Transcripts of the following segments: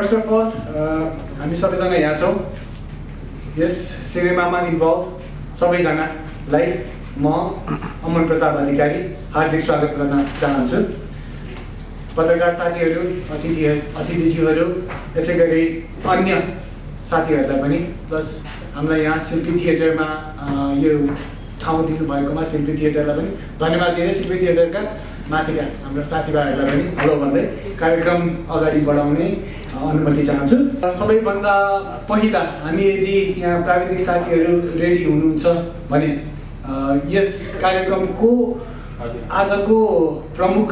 First of all हामी सबैजना यहाँ छौँ यस सिनेमामा इन्भल्भ सबैजनालाई म अमन प्रताप अधिकारी हार्दिक स्वागत गर्न चाहन्छु। पत्रकार साथीहरू, अतिथिज्यूहरू, यसै गरी अन्य साथीहरूलाई पनि प्लस हामीलाई यहाँ शिल्पी थिएटरमा यो ठाउँ दिनुभएकोमा शिल्पी थिएटरलाई पनि धन्यवाद दिँदै शिल्पी थिएटरका माथिका हाम्रो साथीभाइहरूलाई पनि हेलो भन्दै कार्यक्रम अगाडि बढाउने अनुमति चाहन्छु। सबैभन्दा पहिला हामी यदि यहाँ प्राविधिक साथीहरू रेडी हुनुहुन्छ भने यस कार्यक्रमको आजको प्रमुख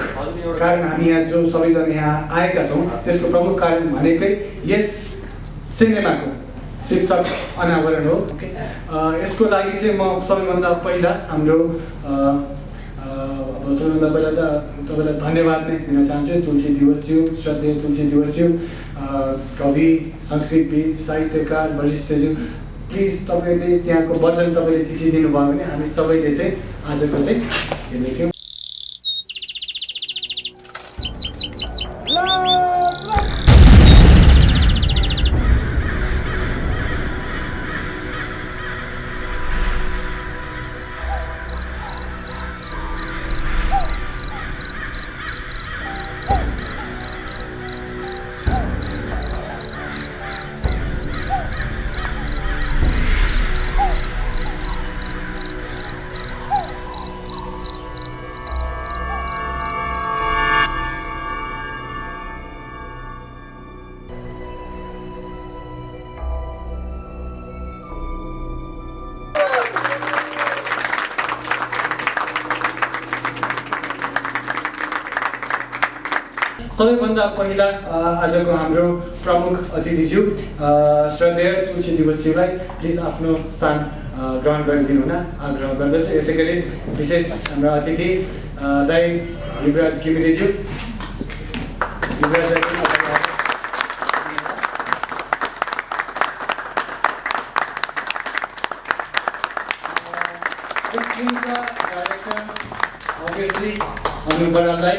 कारण हामी यहाँ जो सबैजना यहाँ आएका छौँ त्यसको प्रमुख कारण भनेकै यस सिनेमाको शीर्षक अनावरण हो। यसको लागि चाहिँ म सबैभन्दा पहिला हाम्रो सबैभन्दा पहिला त तपाईँलाई धन्यवाद नै दिन चाहन्छु। तुलसी दिवसज्यू, श्रद्धेय तुलसी दिवसज्यू, कवि, संस्कृतविद, साहित्यकार वरिष्ठज्यू, प्लिज तपाईँले त्यहाँको बटन तपाईँले थिचिदिनु भयो भने हामी सबैले चाहिँ आजको चाहिँ हेर्ने थियौँ। सबैभन्दा पहिला आजको हाम्रो प्रमुख अतिथिज्यू श्रद्धेय तुलसी दिवसज्यूलाई प्लिज आफ्नो स्थान ग्रहण गरिदिनु हुन आग्रह गर्दछु। यसै गरी विशेष हाम्रा अतिथि दाइ युवराज घिमिरेज्यू, युवराज डाइरेक्टर अभियसली अनु बराललाई,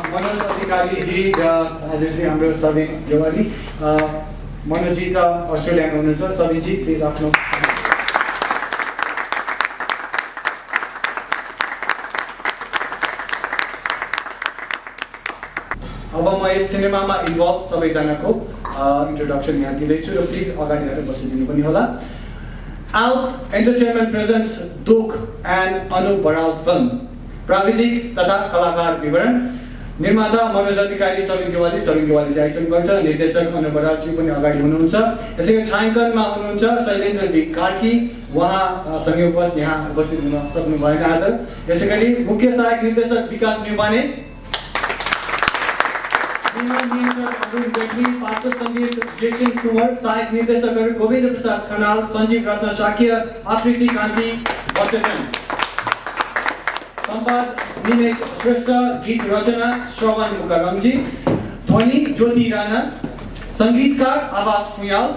मनोज अधिकारी जी र अभियसली हाम्रो सबिन गेवाली। मनोज जी त अस्ट्रेलियामा हुनुहुन्छ, सबिन जी प्लिज आफ्नो। अब म यस सिनेमामा इन्भल्भ सबैजनाको इन्ट्रोडक्सन यहाँ दिँदैछु र प्लिज अगाडि आएर बसिदिनु पनि होला। आउट एन्टरटेनमेन्ट प्रेजेन्ट्स दोक एन्ड अनु बराल फिल्म। प्राविधिक तथा कलाकार विवरण। निर्माता मनोज अधिकारी, सबिन गेवाली चाहिँ आइसक्नु छ। निर्देशक अनु बरालज्यू पनि अगाडि हुनुहुन्छ। यसै गरी छायाङ्कनमा हुनुहुन्छ शैलेन्द्र डी कार्की, उहाँ संयोगवश यहाँ उपस्थित हुन सक्नु भएन आज। यसै गरी मुख्य सहायक निर्देशक विकास न्युपाने, पार्श्व सङ्गीत जेसन कुमार, सहायक निर्देशकहरू गोविन्द प्रसाद खनाल, सञ्जीव रत्न शाक्य, आकृति कान्ति भट्टचन, संवाद निमेश श्रेष्ठ, गीत रचना श्रवण मुखर्जी, ध्वनि ज्योति राणा, संगीतकार आवास फुयाल,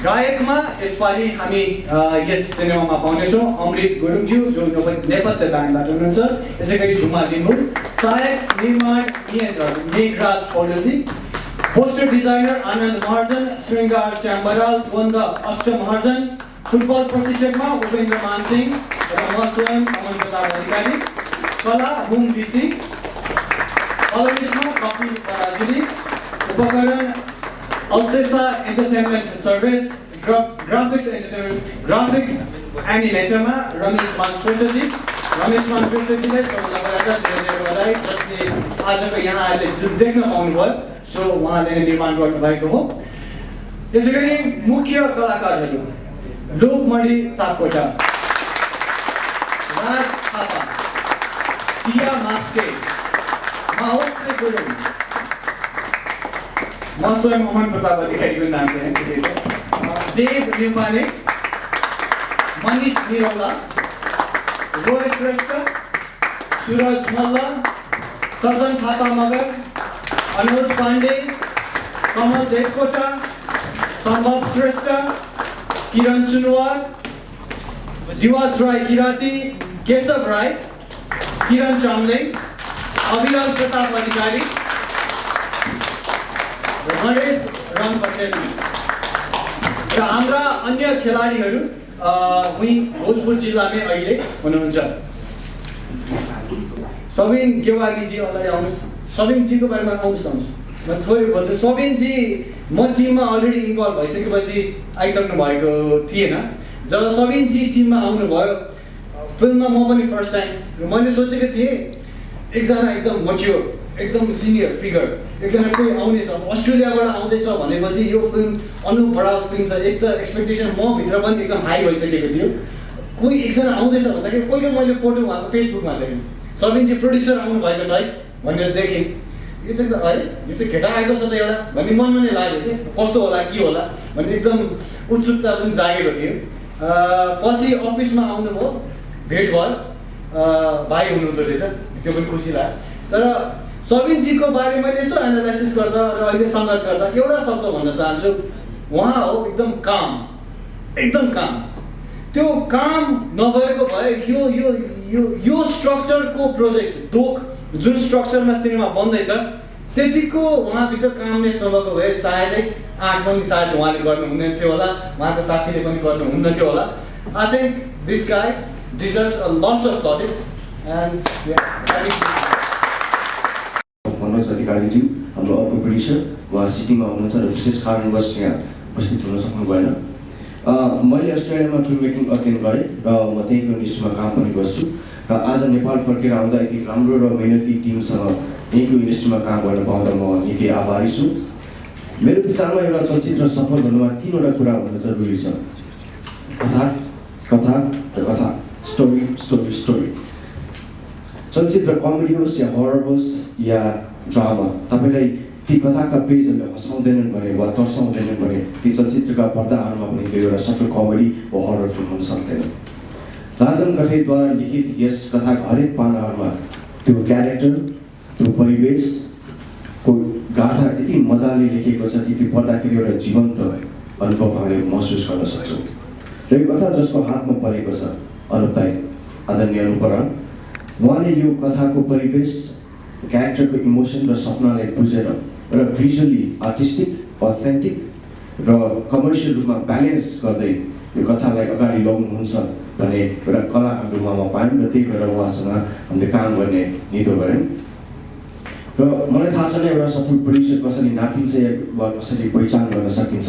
गायकमा यसपालि हामी यस सिनेमामा पाउनेछौँ अमृत गुरुङज्यू जो नेपथ्य ब्यान्डबाट हुनुहुन्छ। यसै गरी झुमा लिम्बू, सहायक निर्माण मेघराज पौडेलजी, पोस्टर डिजाइनर आनन्द महर्जन, श्रृङ्गार श्याम बराल, द्वन्द अष्ट महर्जन, फुटबल प्रशिक्षकमा उपेन्द्र मानसिंह र म स्वयं अमन प्रताप अधिकारी, कला हुम बिसी, कलमिसमा कपिल पराजुली, उपकरण अल्सेसा एन्टरटेनमेन्ट सर्भिस, ग्राफिक्स एनिमेटरमा रमेश मान श्रेष्ठजीलाई सबैलाई धेरै बधाई, जसले आजको यहाँ आएर जुन देख्न पाउनुभयो सो उहाँले नै निर्माण गर्नुभएको हो। यसै गरी मुख्य कलाकारहरू लोकमणि सापकोटा, राज थापा, टिया मास्के, माहोत्से गुरुङ, म स्वयं अमन प्रताप अधिकारीको नाम चाहिँ देव न्युपाने, मनिष निरौला, रोय श्रेष्ठ, सूरज मल्ल, सजन थापा मगर, अनुज पाण्डे, कमल देवकोटा, सम्भव श्रेष्ठ, किरण सुनवार, दिवाज राय किराती, केशव राय, किरण चामलिङ, अभिलाल प्रताप अधिकारी, गणेश राम पटेल र हाम्रा अन्य खेलाडीहरू वहीँ भोजपुर जिल्लामै अहिले हुनुहुन्छ। सबिन गेवालीजी अगाडि आउनुहोस्। सबिनजीको बारेमा आउनुहोस्। म थोरै भन्छु। सबिनजी म टिममा अलरेडी इन्भल्भ भइसकेपछि आइसक्नु भएको थिएन। जब सबिनजी टिममा आउनुभयो फिल्ममा म पनि फर्स्ट टाइम र मैले सोचेको थिएँ एकजना एकदम मच्योर, एकदम सिनियर फिगर, एकजना कोही आउनेछ, अस्ट्रेलियाबाट आउँदैछ भनेपछि यो फिल्म अनुप बडाल फिल्म छ। एक त एक्सपेक्टेसन म भित्र पनि एकदम हाई भइसकेको थियो। कोही एकजना आउँदैछ भन्दाखेरि पहिलो मैले फोटो उहाँको फेसबुकमा देखेँ, सबिनजी प्रोड्युसर आउनु भएको छ है भनेर देखेँ। यो त है यो त केटा आएको छ त एउटा भन्ने मनमा नै लाग्यो कि कस्तो होला के होला भन्ने एकदम उत्सुकता पनि जागेको थियो। पछि अफिसमा आउनुभयो, भेट भयो, भाइ हुनुहुँदो रहेछ, त्यो पनि खुसी लाग्यो। तर सबिनजीको बारे मैले यसो एनालाइसिस गर्दा र अहिले सङ्गत गर्दा एउटा शब्द भन्न चाहन्छु, उहाँ हो एकदम काम, एकदम काम। त्यो काम नभएको भए यो यो यो यो स्ट्रक्चरको प्रोजेक्ट दोक जुन स्ट्रक्चरमा सिनेमा बन्दैछ त्यतिको उहाँभित्र कामनेस नभएको भए सायदै 8 पनि सायद उहाँले गर्नुहुने थियो होला, उहाँको साथीले पनि गर्नुहुन्न थियो होला। I think this guy deserves a lots of credits and Manoj अधिकारीज्यू हाम्रो अर्को प्रोड्युसर उहाँ सिटीमा हुनुहुन्छ र विशेष कारणवश यहाँ उपस्थित हुन सक्नु भएन। मैले अस्ट्रेलियामा फिल्म मेकिङ अध्ययन गरेँ र म त्यहीँको इन्डस्ट्रीमा काम पनि गर्छु र आज नेपाल फर्केर आउँदा यति राम्रो र मेहनती टिमसँग यहीँको इन्डस्ट्रीमा काम गर्न पाउँदा म निकै आभारी छु। मेरो विचारमा एउटा चलचित्र सफल हुनुमा 3वटा कुरा हुन जरुरी छ। कथा, कथा र कथा, स्टोरी, स्टोरी, स्टोरी। चलचित्र कमेडी होस् या हरर होस् या ड्रामा, तपाईँलाई ती कथाका पेजहरूले हँसाउँदैनन् भने वा तर्साउँदैनन् भने ती चलचित्रका पर्दाहरूमा पनि त्यो एउटा सफल कमेडी वा हरर फिल्म हुन सक्दैन। राजन कठेद्वारा लिखित यस कथाका हरेक पानाहरूमा त्यो क्यारेक्टर, त्यो परिवेशको गाथा यति मजाले लेखिएको छ कि त्यो पढ्दाखेरि एउटा जीवन्त अनुभव हामीले महसुस गर्न सक्छौँ। र यो कथा जसको हातमा परेको छ अनुप दाइ, आदरणीय अनुप बराल, उहाँले यो कथाको परिवेश, क्यारेक्टरको इमोसन र सपनालाई बुझेर र भिजुअली आर्टिस्टिक, अथेन्टिक र कमर्सियल रूपमा ब्यालेन्स गर्दै यो कथालाई अगाडि लग्नुहुन्छ भन्ने एउटा कला हाम्रो उहाँमा पायौँ र त्यही भएर उहाँसँग हामीले काम गर्ने निधो गऱ्यौँ। र मलाई थाहा छैन एउटा सफल प्रोड्युसर कसरी नापिन्छ वा कसरी पहिचान गर्न सकिन्छ,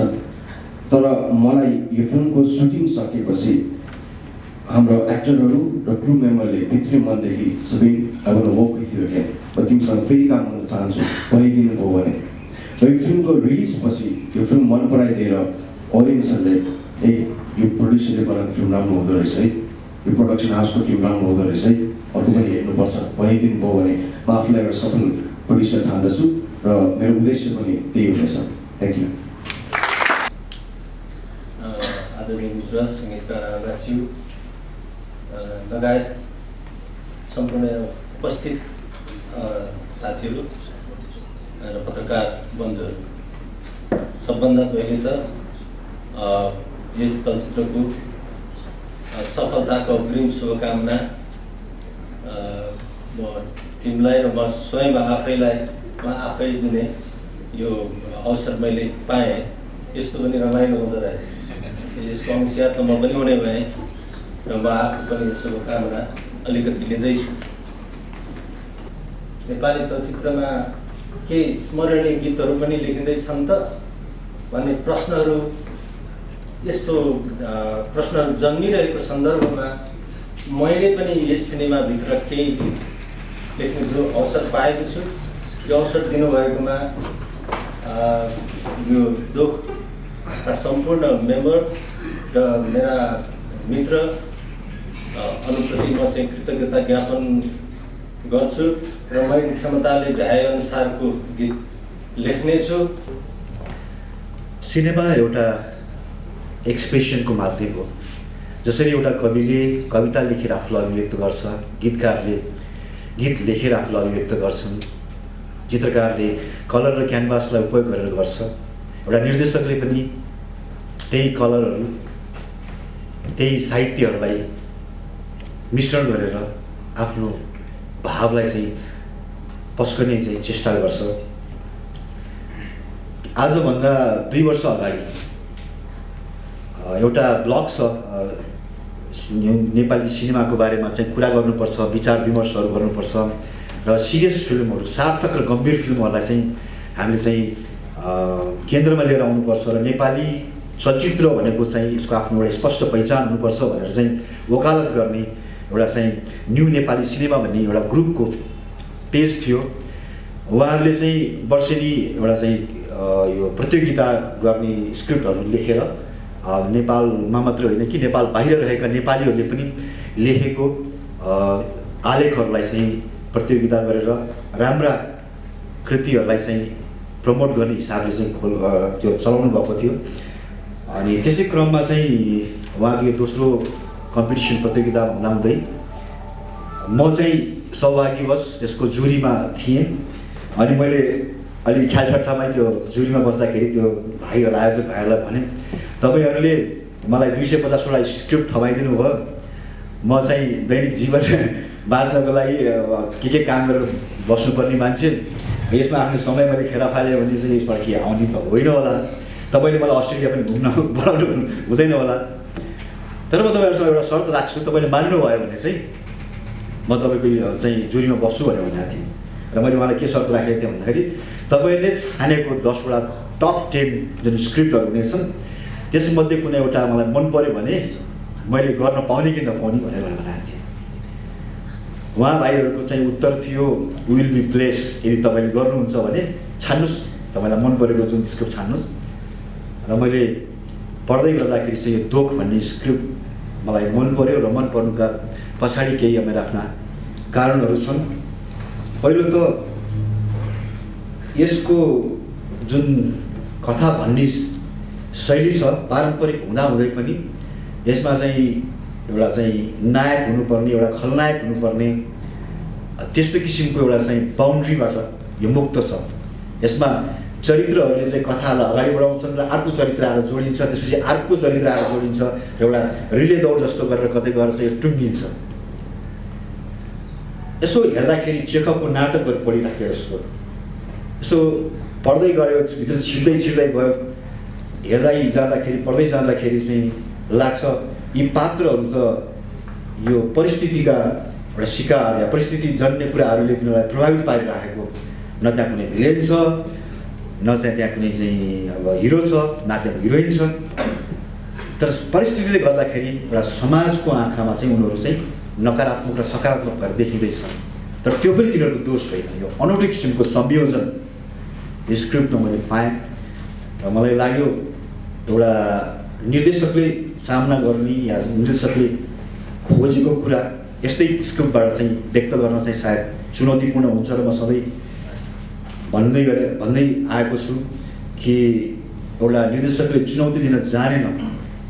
तर मलाई यो फिल्मको सुटिङ सकेपछि हाम्रो एक्टरहरू र क्रू मेम्बरले भित्री मनदेखि सबै अब वर्क विथ यु अगेन, र तिमीसँग फेरि काम गर्न चाहन्छु भनिदिनु भयो भने र यो फिल्मको रिलिज पछि यो फिल्म मन पराइदिएर अडियन्सहरूले ए यो प्रोड्युसरले बनाएको फिल्म राम्रो हुँदो रहेछ है, यो प्रोडक्सन हाउसको फिल्म राम्रो हुँदो रहेछ है, अरू पनि हेर्नुपर्छ भनिदिनु भयो भने म आफूलाई एउटा सफल प्रोड्युसर ठान्दछु र मेरो उद्देश्य पनि त्यही हुनेछ। Thank you. आदरणीय मित्र, सङ्गीतकार आगाज्यू लगायत सम्पूर्ण उपस्थित साथीहरू र पत्रकार बन्धुहरू, सबभन्दा पहिले त यस चलचित्रको सफलताको अग्रिम शुभकामना म टिमलाई र म स्वयं आफै दिने यो अवसर मैले पाएँ। यस्तो पनि रमाइलो हुँदो रहेछ, यसको अंशया त म पनि हुने भएँ र म आफू पनि शुभकामना अलिकति लिँदैछु। नेपाली चलचित्रमा के स्मरणीय गीतहरू पनि लेखिँदैछन् त भन्ने प्रश्नहरू, यस्तो प्रश्नहरू जन्मिरहेको सन्दर्भमा मैले पनि यस सिनेमाभित्र केही गीत लेख्ने जो अवसर पाएको छु, यो अवसर दिनुभएकोमा यो दोकका सम्पूर्ण मेम्बर र मेरा मित्र अनुप्रति म चाहिँ कृतज्ञता ज्ञापन गर्छु र मैले क्षमताले भ्याएअनुसारको गीत लेख्नेछु। सिनेमा एउटा एक्सप्रेसनको माध्यम हो। जसरी एउटा कविले कविता लेखेर आफूलाई अभिव्यक्त गर्छ, गीतकारले गीत लेखेर आफूलाई अभिव्यक्त गर्छन्, चित्रकारले कलर र क्यानभासलाई उपयोग गरेर गर्छ, एउटा निर्देशकले पनि त्यही कलरहरू त्यही साहित्यहरूलाई मिश्रण गरेर आफ्नो भावलाई चाहिँ पस्कने चाहिँ चेष्टा गर्छ। आजभन्दा 2 वर्ष अगाडि एउटा ब्लग छ नेपाली सिनेमाको बारेमा चाहिँ कुरा गर्नुपर्छ, विचार विमर्शहरू गर्नुपर्छ र सिरियस फिल्महरू, सार्थक र गम्भीर फिल्महरूलाई चाहिँ हामीले चाहिँ केन्द्रमा लिएर आउनुपर्छ र नेपाली चलचित्र भनेको चाहिँ यसको आफ्नो एउटा स्पष्ट पहिचान हुनुपर्छ भनेर चाहिँ वकालत गर्ने एउटा चाहिँ न्यू नेपाली सिनेमा भन्ने एउटा ग्रुपको पेज थियो। उहाँहरूले चाहिँ वर्षेनी एउटा चाहिँ यो प्रतियोगिता गर्ने स्क्रिप्टहरू लेखेर नेपालमा मात्र होइन कि नेपाल बाहिर रहेका नेपालीहरूले पनि लेखेको आलेखहरूलाई चाहिँ प्रतियोगिता गरेर राम्रा कृतिहरूलाई चाहिँ प्रमोट गर्ने हिसाबले चाहिँ त्यो चलाउनु भएको थियो। अनि त्यसै क्रममा चाहिँ उहाँको यो दोस्रो कम्पिटिसन प्रतियोगिता हुँदाहुँदै म चाहिँ सौभाग्यवश त्यसको जुरीमा थिएँ। अनि मैले अलि ख्यालठट्टामै त्यो जुरीमा बस्दाखेरि त्यो भाइहरूलाई आयोजक भाइहरूलाई भने तपाईँहरूले मलाई 250वटा स्क्रिप्ट थमाइदिनु भयो, म चाहिँ दैनिक जीवन बाँच्नको लागि के काम गरेर बस्नुपर्ने मान्छे, यसमा आफ्नो समय मैले खेर फालेँ भने चाहिँ यसबाट के आउने त होइन होला, तपाईँले मलाई अस्ट्रेलिया पनि घुम्न बोलाउनु हुँदैन होला, तर म तपाईँहरूसँग एउटा शर्त राख्छु, तपाईँले मान्नुभयो भने चाहिँ म तपाईँको चाहिँ जुरीमा बस्छु भनेर भनेको थिएँ। र मैले उहाँलाई के शर्त राखेको थिएँ भन्दाखेरि तपाईँले छानेको 10वटा टप 10 जुन स्क्रिप्टहरू हुनेछन् त्यसमध्ये कुनै एउटा मलाई मन पऱ्यो भने मैले गर्न पाउने कि नपाउने भनेर मैले भनेको थिएँ। उहाँ भाइहरूको चाहिँ उत्तर थियो विल बी प्लेस, यदि तपाईँले गर्नुहुन्छ भने छान्नुहोस्, तपाईँलाई मन परेको जुन स्क्रिप्ट छान्नुहोस्। र मैले पढ्दै गर्दाखेरि चाहिँ यो दोख भन्ने स्क्रिप्ट मलाई मन पर्यो र मन पर्नुका पछाडि केही मेरा आफ्ना कारणहरू छन्। पहिलो त यसको जुन कथा भन्ने शैली छ पारम्परिक हुँदाहुँदै पनि यसमा चाहिँ एउटा चाहिँ नायक हुनुपर्ने, एउटा खलनायक हुनुपर्ने त्यस्तो किसिमको एउटा चाहिँ बााउन्ड्रीबाट यो मुक्त छ। यसमा चरित्रहरूले चाहिँ कथालाई अगाडि बढाउँछन् र अर्को चरित्र आएर जोडिन्छ, त्यसपछि अर्को चरित्र आएर जोडिन्छ र एउटा रिले दौड जस्तो गरेर कतै गएर चाहिँ टुङ्गिन्छ। यसो हेर्दाखेरि चेखवको नाटकहरू पढिराखेको जस्तो, यसो पढ्दै गयो, भित्र छिर्दै गयो, हेर्दै जाँदाखेरि पढ्दै जाँदाखेरि चाहिँ लाग्छ यी पात्रहरू त यो परिस्थितिका एउटा शिकार या परिस्थिति जन्य कुराहरूले तिनीहरूलाई प्रभावित पारिराखेको, न त्यहाँ कुनै भिलेन छ, न चाहिँ त्यहाँ कुनै चाहिँ अब हिरो छ, न त्यहाँ हिरोइन छ, तर परिस्थितिले गर्दाखेरि एउटा समाजको आँखामा चाहिँ उनीहरू चाहिँ नकारात्मक र सकारात्मक भएर देखिँदैछन्। तर त्यो पनि तिनीहरूको दोष होइन, यो अनौठो किसिमको संयोजन यो स्क्रिप्टमा मैले पाएँ र मलाई लाग्यो एउटा निर्देशकले सामना गर्ने या निर्देशकले खोजेको कुरा यस्तै स्क्रिप्टबाट चाहिँ व्यक्त गर्न चाहिँ सायद चुनौतीपूर्ण हुन्छ र म सधैँ भन्दै आएको छु कि एउटा निर्देशकले चुनौती दिन जानेन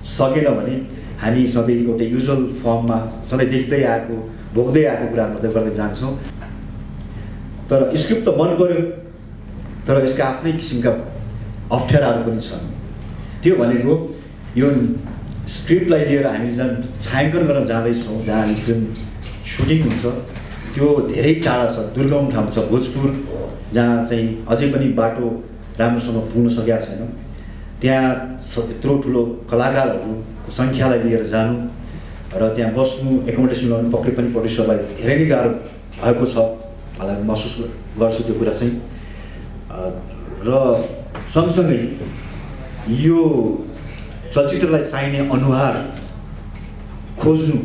सकेन भने हामी सधैँ एउटा युजुअल फर्ममा सधैँ देख्दै आएको भोग्दै आएको कुरा मात्रै गर्दै जान्छौँ। तर स्क्रिप्ट त मन पर्यो, तर यसका आफ्नै किसिमका अप्ठ्याराहरू पनि छन्। त्यो भनेको यो स्क्रिप्टलाई लिएर हामी छायाङ्कन गर्न जाँदैछौँ, जहाँ हामी फिल्म सुटिङ हुन्छ त्यो धेरै टाढा छ, दुर्गम ठाउँ छ, भोजपुर, जहाँ चाहिँ अझै पनि बाटो राम्रोसँग पुग्न सकेका छैन। त्यहाँ यत्रो ठुलो कलाकारहरूको सङ्ख्यालाई लिएर जानु र त्यहाँ बस्नु, एकोमोडेसन गर्नु पक्कै पनि प्रड्युसरलाई धेरै नै गाह्रो भएको छ, मलाई महसुस गर्छु त्यो कुरा चाहिँ। र सँगसँगै यो चलचित्रलाई चाहिने अनुहार खोज्नु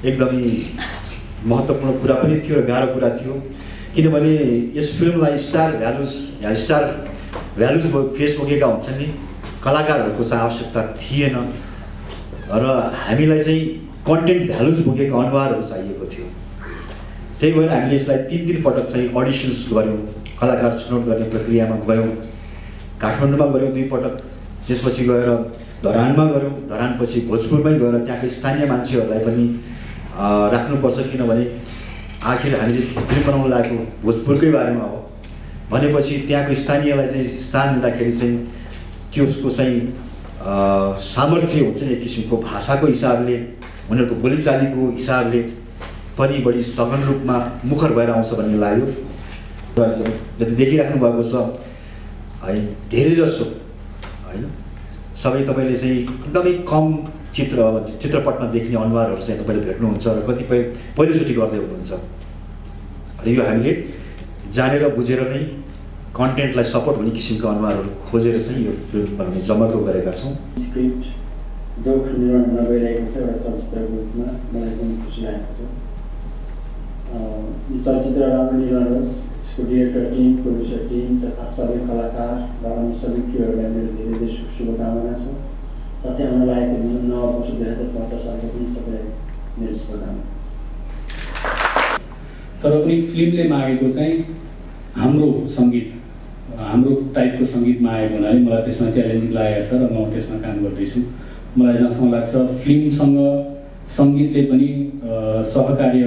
एकदमै महत्त्वपूर्ण कुरा पनि थियो र गाह्रो कुरा थियो, किनभने यस फिल्मलाई स्टार भ्यालुज फेस बोकेका हुन्छन् नि, कलाकारहरूको चाहिँ आवश्यकता थिएन र हामीलाई चाहिँ कन्टेन्ट भ्यालुज बोकेका अनुहारहरू चाहिएको थियो। त्यही भएर हामीले यसलाई 3 पटक चाहिँ अडिसन्स गऱ्यौँ, कलाकार छनौट गर्ने प्रक्रियामा गयौँ। काठमाडौँमा गऱ्यौँ 2 पटक, त्यसपछि गएर धरानमा गऱ्यौँ, धरानपछि भोजपुरमै गएर त्यहाँको स्थानीय मान्छेहरूलाई पनि राख्नुपर्छ, किनभने आखिर हामीले फिल्म बनाउन लागेको भोजपुरकै बारेमा हो भनेपछि त्यहाँको स्थानीयलाई चाहिँ स्थान दिँदाखेरि चाहिँ त्यसको चाहिँ सामर्थ्य हुन्छ नि एक किसिमको भाषाको हिसाबले उनीहरूको बोलीचालीको हिसाबले पनि बढी सघन रूपमा मुखर भएर आउँछ भन्ने लाग्यो। जति देखिराख्नु भएको छ है धेरै जसो होइन सबै तपाईँले चाहिँ एकदमै कम चित्रपटमा देखिने अनुहारहरू चाहिँ तपाईँले भेट्नुहुन्छ र कतिपय पहिलोचोटि गर्दै हुनुहुन्छ र यो हामीले जानेर बुझेर नै कन्टेन्टलाई सपोर्ट हुने किसिमको अनुहारहरू खोजेर चाहिँ यो फिल्म बनाउने जमर्को गरेका छौँ। स्क्रिप्ट जो निर्माण हुन गइरहेको छ एउटा चलचित्रको रूपमा मलाई पनि खुसी लागेको छ। यो चलचित्र राम्रो निर्माण होस्, यसको डिरेक्टर टिम, प्रोड्युसर टिम तथा सबै कलाकार र अन्य सबै क्रूहरूलाई मेरो धेरै धेरै शुभकामना छ। साथै आउन लागेको नव वर्ष 2075 सालको पनि सबैलाई मेरो शुभकामना। तर पनि फिल्मले मागेको चाहिँ हाम्रो सङ्गीत, हाम्रो टाइपको सङ्गीत मागेको हुनाले मलाई त्यसमा च्यालेन्जिङ लागेको छ र म त्यसमा काम गर्दैछु। मलाई जहाँसम्म लाग्छ फिल्मसँग सङ्गीतले पनि सहकार्य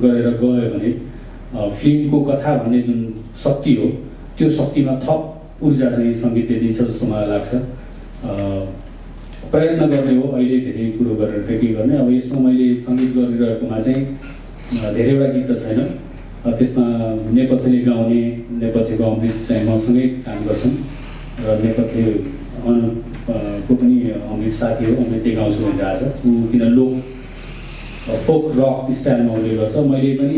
गरेर गयो भने फिल्मको कथा भन्ने जुन शक्ति हो त्यो शक्तिमा थप ऊर्जा चाहिँ सङ्गीतले दिन्छ जस्तो मलाई लाग्छ। प्रयत्न गर्ने हो अहिले धेरै कुरो गरेर त के गर्ने। अब यसमा मैले सङ्गीत गरिरहेकोमा चाहिँ धेरैवटा गीत त छैन, त्यसमा नेपथ्यले गाउने नेपथ्यको अमृत चाहिँ मसँगै काम गर्छन् र नेपथ्य को पनि अमृत साथी हो, अमृतले गाउँछु भनिरहेको छ। ऊ किन लोक फोक रक स्टाइलमा उसले गर्छ। मैले पनि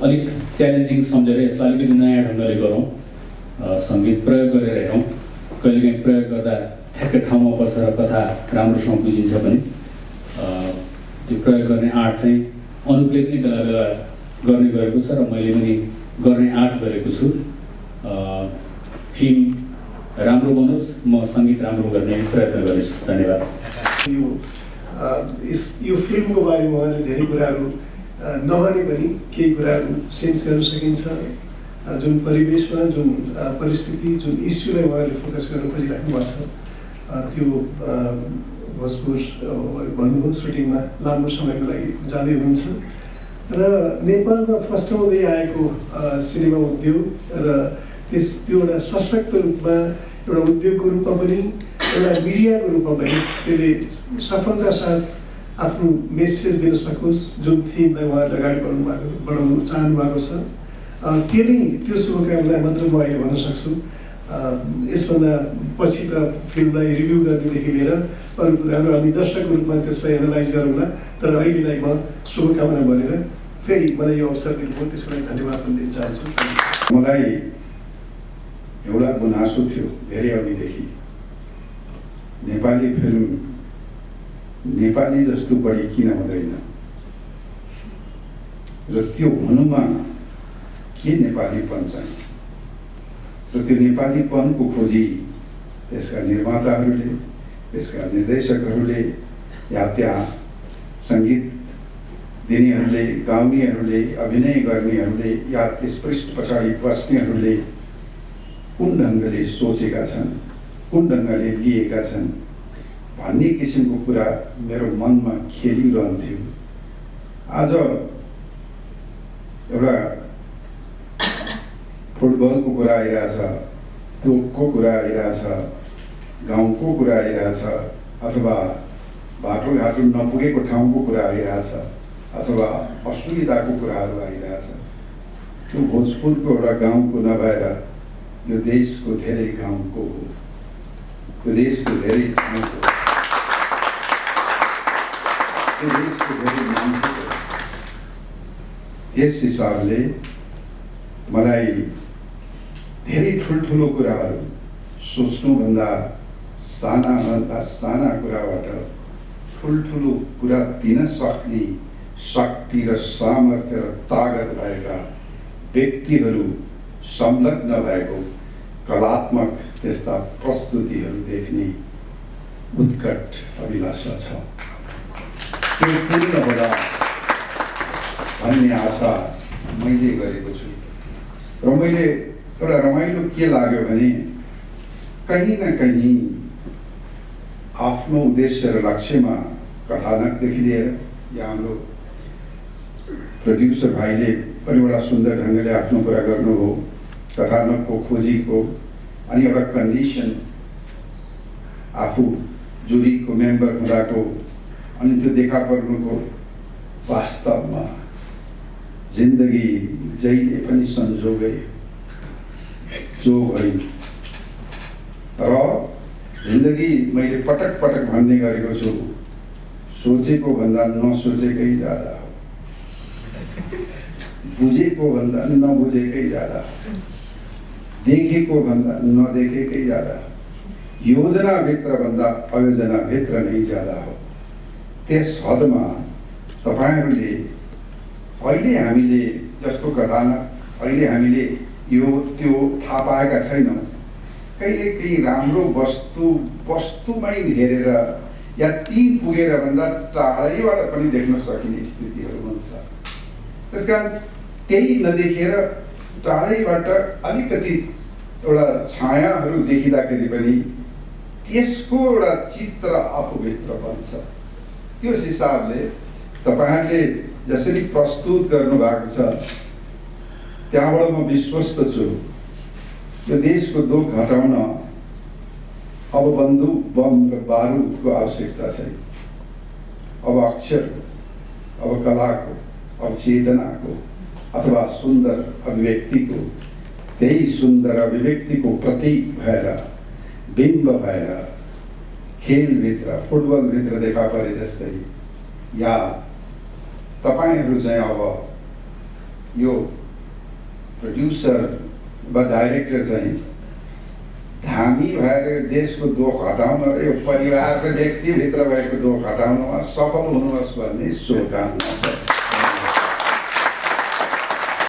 अलिक च्यालेन्जिङ सम्झेर यसलाई अलिकति नयाँ ढङ्गले गरौँ, सङ्गीत प्रयोग गरेर हेरौँ। कहिलेकाहीँ प्रयोग गर्दा ठ्याक्कै ठाउँमा पर्छ र कथा राम्रोसँग बुझिन्छ पनि। त्यो प्रयोग गर्ने आर्ट चाहिँ अनुपले पनि बेला बेला गर्ने गरेको छ र मैले पनि गर्ने आर्ट गरेको छु। फिल्म राम्रो बनोस्, म सङ्गीत राम्रो गर्ने प्रयत्न गर्नेछु। धन्यवाद। यो फिल्मको बारेमा उहाँले धेरै कुराहरू नभने पनि केही कुराहरू सेन्स गर्न सकिन्छ। जुन परिवेशमा जुन परिस्थिति जुन इस्युलाई उहाँले फोकस गर्न खोजिराख्नु भएको छ त्यो भोजपुर भन्नुभयो सुटिङमा लामो समयको लागि जाँदै हुनुहुन्छ र नेपालमा फस्टाउँदै आएको सिनेमा उद्योग र त्यो एउटा सशक्त रूपमा एउटा उद्योगको रूपमा पनि एउटा मिडियाको रूपमा पनि त्यसले सफलता साथ आफ्नो मेसेज दिन सकोस् जुन थिमलाई उहाँहरूले अगाडि बढाउनु चाहनु भएको छ। त्यो शुभकामना मात्र म अहिले भन्न सक्छु। यसभन्दा पछि त फिल्मलाई रिभ्यू गर्नेदेखि लिएर अरू कुराहरू हामी दर्शकको रूपमा त्यसलाई एनालाइज गरौँला। तर अहिलेलाई म शुभकामना भनेर फेरि मलाई यो अवसर दिनुभयो त्यसको लागि धन्यवाद पनि दिन चाहन्छु। मलाई एउटा गुनासो थियो धेरै अघिदेखि, नेपाली फिल्म नेपाली जस्तो बढी किन हुँदैन र त्यो हुनुमा के नेपालीपन चाहिन्छ र त्यो नेपालीपनको खोजी यसका निर्माताहरूले, यसका निर्देशकहरूले या त्यहाँ सङ्गीत दिनेहरूले, गाउनेहरूले, अभिनय गर्नेहरूले या त्यस पृष्ठ पछाडि बस्नेहरूले कुन ढङ्गले सोचेका छन्, कुन ढङ्गले लिएका छन् भन्ने किसिमको कुरा मेरो मनमा खेलिरहन्थ्यो। आज एउटा फुटबलको कुरा आइरहेछ, तोपको कुरा आइरहेछ, गाउँको कुरा आइरहेछ, अथवा बाटोघाटो नपुगेको ठाउँको कुरा आइरहेछ, अथवा असुविधाको कुराहरू आइरहेछ। त्यो भोजपुरको एउटा गाउँको नभएर यो देशको धेरै गाउँको हो, यो देशको धेरै ठाउँको, यो देशको धेरै मान्छेको। त्यस हिसाबले मलाई धेरै ठुल्ठुलो कुराहरू सोच्नुभन्दा साना कुराबाट ठुल्ठुलो कुरा दिन सक्ने शक्ति र सामर्थ्य र तागत भएका व्यक्तिहरू संलग्न भएको कलात्मक त्यस्ता प्रस्तुतिहरू देख्ने उत्कट अभिलाषा छ। त्यो पूर्ण होला भन्ने आशा मैले गरेको छु र मैले एउटा रमाइलो के लाग्यो भने कहीँ न कहीँ आफ्नो उद्देश्य र लक्ष्यमा कथानकदेखि लिएर या हाम्रो प्रोड्युसर भाइले पनि एउटा सुन्दर ढङ्गले आफ्नो कुरा गर्नुभयो, कथानकको खोजीको अनि एउटा कन्डिसन आफू जुरीको मेम्बर हुँदाको अनि त्यो देखा पर्नुको वास्तवमा जिन्दगी जहिले पनि संजोगै जो भई र जिन्दगी मैले पटक पटक भन्ने गरेको छु, सोचेको भन्दा नसोचेकै ज्यादा हो, बुझेको भन्दा नबुझेकै ज्यादा हो, देखेको भन्दा नदेखेकै ज्यादा हो, योजनाभित्र भन्दा आयोजनाभित्र नै ज्यादा हो। त्यस हदमा तपाईँहरूले अहिले हामीले जस्तो कथानक अहिले हामीले यो त्यो थाहा पाएका छैनौँ। कहिले केही राम्रो वस्तुमै हेरेर या ती पुगेर भन्दा टाढैबाट पनि देख्न सकिने स्थितिहरू हुन्छ। त्यस कारण त्यही नदेखेर टाढैबाट अलिकति एउटा छायाहरू देखिँदाखेरि पनि त्यसको एउटा चित्र आफूभित्र बन्छ। त्यो हिसाबले तपाईँहरूले जसरी प्रस्तुत गर्नुभएको छ त्यहाँबाट म विश्वस्त छु यो देशको दुःख घटाउन अब बन्दुक बम र बारुदको आवश्यकता छैन। अब अक्षर, अब कलाको, अब चेतनाको अथवा सुन्दर अभिव्यक्तिको, त्यही सुन्दर अभिव्यक्तिको प्रतीक भएर बिम्ब भएर खेलभित्र फुटबलभित्र देखा परे जस्तै या तपाईँहरू चाहिँ अब यो प्रड्युसर वा डाइरेक्टर चाहिँ धामी भएर देशको दुःख हटाउन र यो परिवार र व्यक्तिभित्र भएको दुःख हटाउनमा सफल हुनुहोस् भन्ने शुभकामना छ।